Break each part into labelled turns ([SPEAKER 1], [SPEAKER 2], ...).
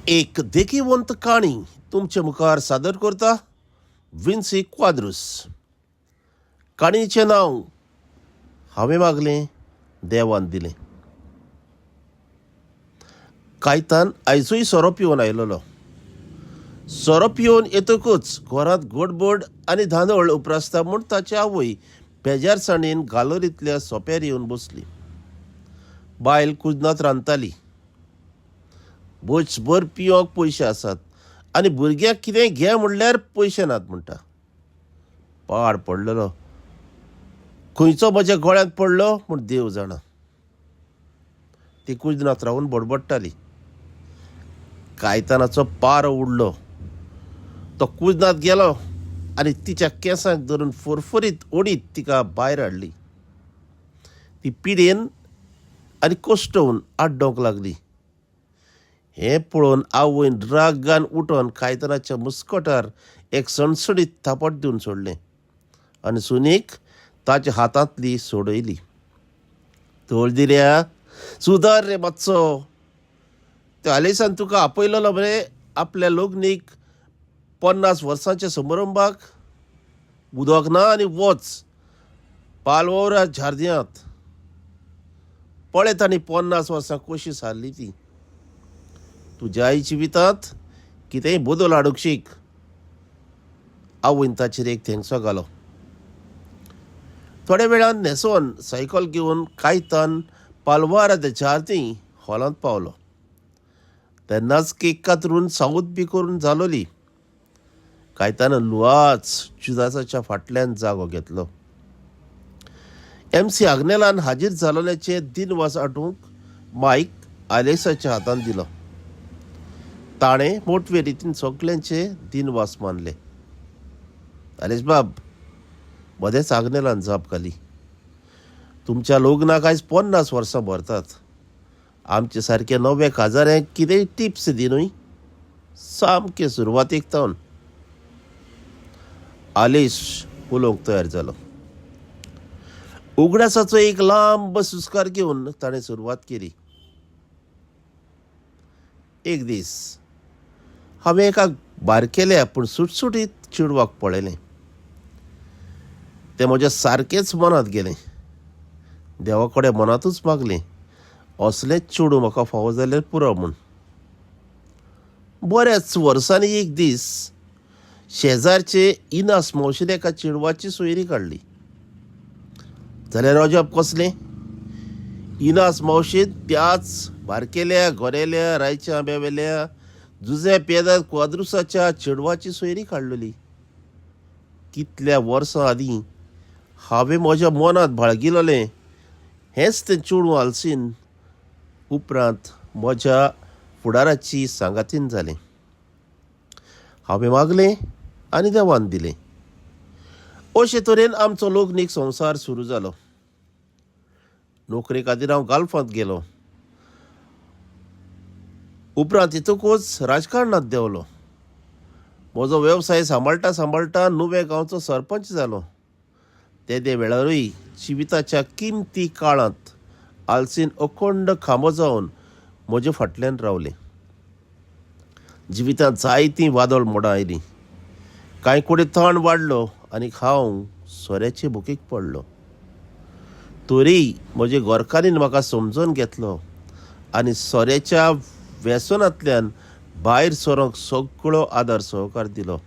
[SPEAKER 1] एक देखीवंत काणी तुमचे मुखार सादर करता विन्सी क्वाद्रूस. काणयेचें नांव हांवें मागलें देवान दिलें. कायतान आयजूय सोरो पिवन आयलोलो. सोरो पिवन येतकूच घरांत गडबड आनी धांदळ उप्रासता म्हूण ताची आवय बेजारसाणेन गालरींतल्या सोंप्यार येवन बसली. बायल कुजनांत रांदताली. बोचभर पिवंक पयशे आसात आनी भुरग्यांक कितेंय घे म्हणल्यार पयशे नात म्हणटा. पाड पडलेलो. खंयचो म्हज्या गळ्यांत पडलो म्हूण देव जाणा. ती कुजनांत रावून बडबडटाली. कायतानाचो पारो उडलो. तो कुजनांत गेलो आनी तिच्या केंसांक धरून फरफरीत ओडीत तिका भायर हाडली. ती पिडेन आनी कोश्टून आड्डोंक लागली. हें पळोवन आवयन रागान उठोन कायतानाच्या मुस्कोटार एक सणसणीत थापट दिवन सोडलें आनी सुनीक ताच्या हातांतली सोडयली. तोळदिऱ्या, सुदार रे मातसो. ते हालींसान तुका आपयलोलो मरे आपल्या लग्नीक 50 वर्सांच्या समारंभाक. उदक ना आनी वच पालवावरा झार्दियांत. पळय तांणी 50 वर्सां कशी सारली ती. तुज्या आई जिवितांत कितेंय बदल हाडूंक शीक. आवयन ताचेर एक थेंगसो घालो. थोड्या वेळान न्हेसोन सायकल घेवन कायतान पालवार झार्दी हॉलांत पावलो. तेन्नाच केक कातरून सावत बी करून जालोली. कायतान लुवाच जुदासाच्या फाटल्यान जागो घेतलो. MC आग्नेलान हाजीर जालोल्याचे दिनवास आठवूंक मायक आलेसाच्या हातांत दिलो. ताणें मोटवे रितीन सगल्यांचे दिनवास मानले. आलेस बाब, मदेंच आग्नेलान जाप घाली. तुमच्या लग्नाक आयज 50 वर्सां भरतात. आमचे सारके नवे काजाऱ्यांक कितेंय टिप्स दी न्हय. सामकें सुरवातेक तावन. आलेश उलोवंक तयार जालो. उगडासाचो एक लांब सुस्कार घेवन ताणें सुरवात केली. एक दीस हांवें एका बारकेल्या पूण सुटसुटीत चेडवाक पळयलें. तें म्हज्या सारकेंच मनांत गेलें. देवा कडेन मनांतूच मागलें, असलेंच चेडूं म्हाका फावो जाल्यार पुरो म्हूण. बऱ्याच वर्सांनी एक दीस शेजारचे इनास मावशेन एका चेडवाची सोयरी काडली. जाल्यार अजाप कसलें. इनास मावशेन त्याच बारकेल्या गोरेल्या रायच्या आंब्यावेल्या जुजे पेदार क्वाद्रूसाच्या चेडवाची सोयरी काडलेली. कितल्या वर्सां आदीं हांवें म्हज्या मनांत बाळगिलोलें हेंच तें चेडूं आलसीन उपरांत म्हज्या फुडाराची सांगातीन जालें. हांवें मागलें आनी देवान दिलें. अशे तरेन आमचो लग्नीक संवसार सुरू जालो. नोकरे खातीर हांव गाल्फांत गेलो. उपरांत येतकूच राजकारणांत देंवलो. म्हजो वेवसाय सांबाळटा सांबाळटा नुवें गांवचो सरपंच जालो. ते वेळारूय जिविताच्या किमती काळांत आलसीन अखंड खांबो जावन म्हजे फाटल्यान रावलें. जिवितांत जायतीं वादळ मोडां आयलीं. कांय कडेन ताण वाडलो आनी हांव सोऱ्याचे भुकेक पडलो. तरी म्हजे घरकान्नीन म्हाका समजून घेतलो आनी सोऱ्याच्या व्यसनांतल्यान भायर सरोंक सगळो आदार सहकार दिलो.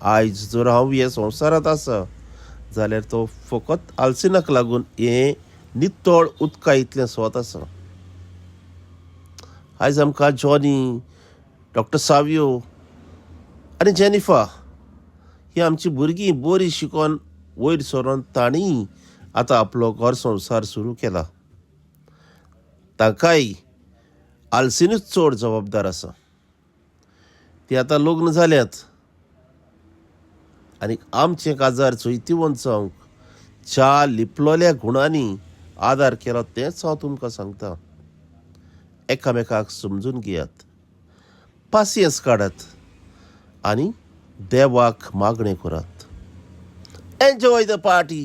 [SPEAKER 1] आयज जर हांव ह्या संवसारांत आसा जाल्यार तो फकत आलसिनाक लागून हें नितळ उदका इतलें स्वत आसा. आयज आमकां जॉनी, डॉक्टर सावियो आनी जेनिफा ही आमची भुरगीं बरीं शिकोन वयर सरोन ताणीं आतां आपलो घर संवसार सुरू केला. तांकांय आलसिनूच चड जबाबदार आसा. ती आतां लग्न जाल्यात आनी आमचे काजार चैतिवंत जावंक ज्या लिपलोल्या गुणांनी आदार केलो तेंच हांव तुमकां सांगतां. एकामेकाक समजून घेयात, पासियन्स काडात आनी देवाक मागणें करात. Enjoy the party.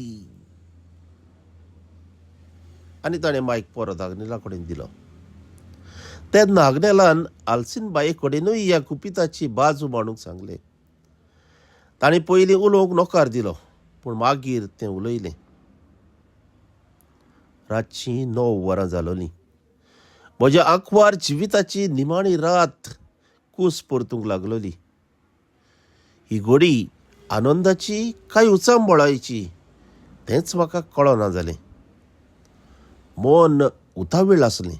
[SPEAKER 1] आनी ताणें मायक परत आग्नेला कडेन दिलो. ते नागनेलान आलसीनबाये कडेनूय ह्या कुपिताची बाजू मांडूंक सांगले. ताणें पयलीं उलोवंक नकार दिलो, पूण मागीर तें उलयलें. रातची 9 वरां जालोलीं. म्हज्या आंकवार जिविताची निमाणी रात कूस परतूंक लागलोली. ही घडी आनंदाची काय उचांबळायची तेंच म्हाका कळना जालें. मन उतावीळ आसलें.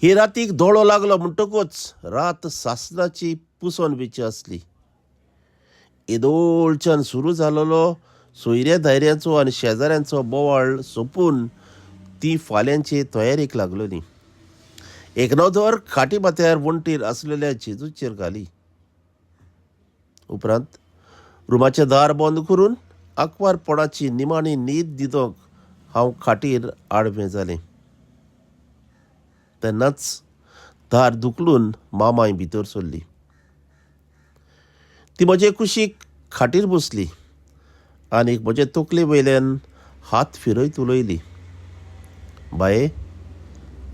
[SPEAKER 1] ही रातीक दोळो लागलो म्हणटकूच रात सासणाची पुसोनबीची आसली. येदोळच्यान सुरू जालोलो सोयऱ्या धायऱ्यांचो आनी शेजाऱ्यांचो बोवाळ सोंपून ती फाल्यांचे तयारेक लागलोली. एक नदर खाटी माथ्यार वणटीर आसलेल्या जेजूचेर घाली. उपरांत रुमाचें दार बंद करून आंकवारपणाची निमाणी न्हीद दितोंक हांव खाटीर आडवें जालें. तेन्नाच दार दुखलून मामाय भितर सरली. ती म्हजे कुशीक खाटीर बसली आनी म्हजे तकले वयल्यान हात फिरयत उलयली. बाये,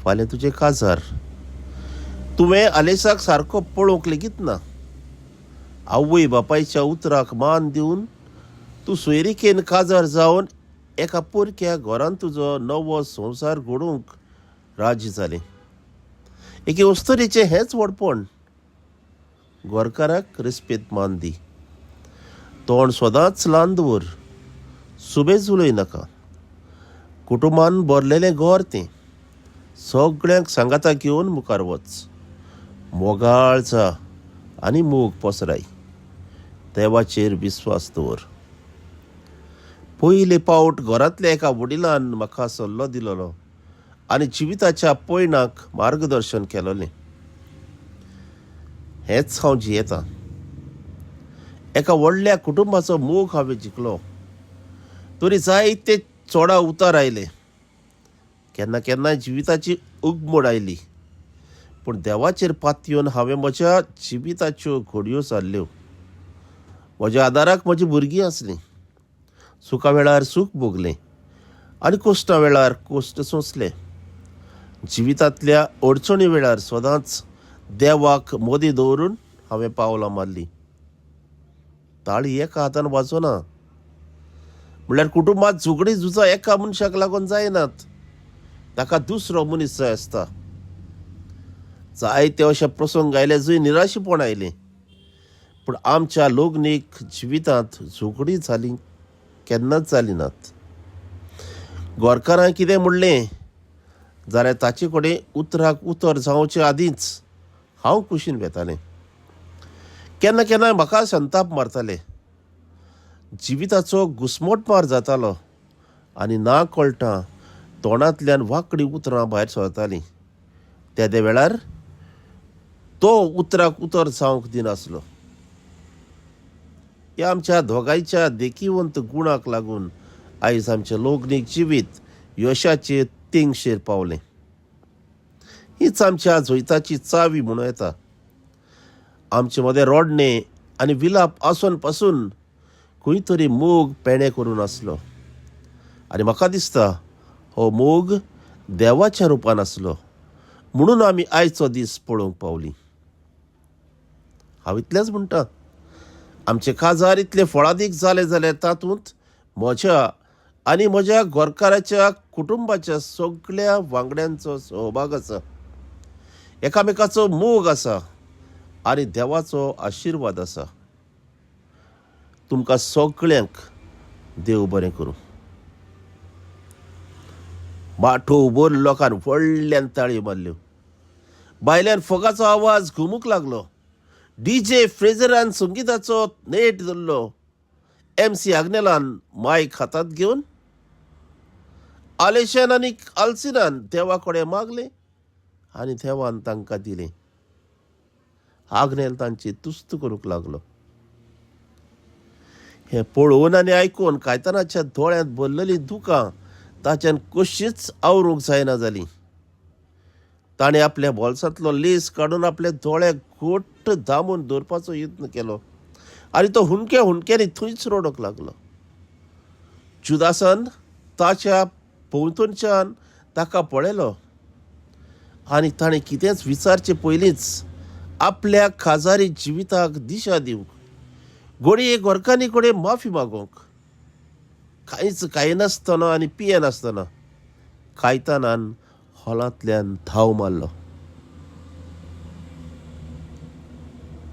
[SPEAKER 1] फाल्यां तुजें काजार. तुवें आलेसाक सारको पळोवंक लेगीत ना. आवय बापायच्या उतराक मान दिवन तूं सोयरीकेन काजार जावन एका पोरक्या घरांत तुजो नवो संवसार घडोवंक राजी जालें. एके वस्तुरीचें हेंच व्हडपण. गोरकाराक रिस्पेत मान दी. तोंड सदांच ल्हान दवर. सुबेज उलय नाका. कुटुंबान भरलेलें घर तें. सगळ्यांक सांगाता घेवन मुखार वच. मोगाळ जा आनी मोग पसराय. देवाचेर विस्वास दवर. पयले पावट घरांतल्या एका वडिलान म्हाका सल्लो दिलोलो आनी जिविताच्या पयणाक मार्गदर्शन केलोलें. हेंच हांव जियेतां. एका व्हडल्या कुटुंबाचो मोग हांवें जिखलो. तरी जायते चोडा उतार आयले. केन्ना केन्ना जिविताची उगमड आयली. पूण देवाचेर पातयेवन हांवें म्हज्या जिविताच्यो घडयो सारल्यो. म्हज्या आदाराक म्हजीं भुरगीं आसलीं. सुखा वेळार सूख भोगलें आनी कोश्टा वेळार कोश्ट सोंसले. जिवितांतल्या अडचणी वेळार सदांच देवाक मोदी दवरून हांवें पावलां मारलीं. ताळी एका हातान वाजोना. म्हणल्यार कुटुंबांत झगडीं झुजां एका मनशाक लागून जायनात. ताका दुसरो मनीस जाय आसता. जायते अशे प्रसंग आयले जंय निराशीपण आयलें. पूण आमच्या लोग्नीक जिवितांत झगडीं जालीं केन्नाच जालीं नात. गोरकारां कितें म्हणलें जाल्यार ताचे कडेन उतराक उतर जावचे आदींच हांव कुशीन वेतालें. केन्ना केन्ना म्हाका संताप मारताले. जिविताचो घुस्मटमार जातालो आनी ना कळटा तोंडांतल्यान वांकडी उतरां भायर सरतालीं. त्या वेळार तो उतराक उतर जावंक दिनासलो. ह्या आमच्या दोगांयच्या देखीवंत गुणाक लागून आयज आमचें लोग्नीक जिवीत यशाचे तेंगशेर पावलें. हीच आमच्या जैताची चावी म्हणूं येता. आमचे मदें रोडणें आनी विलाप आसून पासून खंय तरी मोग पेणे करून आसलो. आनी म्हाका दिसता हो मोग देवाच्या रुपान आसलो म्हणून आमी आयचो दीस पळोवंक पावलीं. हांव इतलेंच म्हणटा, आमचे काजार इतले फळादीक जाले जाल्यार तातूंत म्हज्या आनी म्हज्या गोरकाराच्या कुटुंबाच्या सगळ्या वांगड्यांचो सहभाग आसा. एकामेकाचो मोग आसा आनी देवाचो आशिर्वाद आसा. तुमकां सगळ्यांक देव बरें करूं. माठो उबोर लोकांन व्हडल्यान ताळयो मारल्यो. भायल्यान फोगाचो आवाज घुमूंक लागलो. DJ फ्रेझरान संगीताचो नेट धरलो. MC आग्नेलान मायक हातांत घेवन आलेशान आनी आल्सिनान देवा कडेन मागलें आनी देवान तांकां दिलें. आग्नेल तांची तुस्त करूंक लागलो. हें पळोवन आनी आयकून कायतानाच्या दोळ्यांत भरलेलीं दुकां ताच्यान कशींच आवरूंक जायना जालीं. ताणें आपल्या बोल्सांतलो लेस काडून आपले दोळे घट्ट दामून दवरपाचो यत्न केलो आनी तो हुणक्या हुणक्यांनी थंयच रडोंक लागलो. जुदासान ताच्या भोंवतणच्यान ताका पळयलो आनी ताणें कितेंच विचारचे पयलींच आपल्या काजारी जिविताक दिशा दिवंक घोडये गोरकांनी कडेन माफी मागोवंक कांयच खायनासतना आनी पियेनासतना कायतानान हॉलांतल्यान धांव मारलो.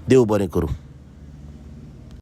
[SPEAKER 1] देव बरें करूं.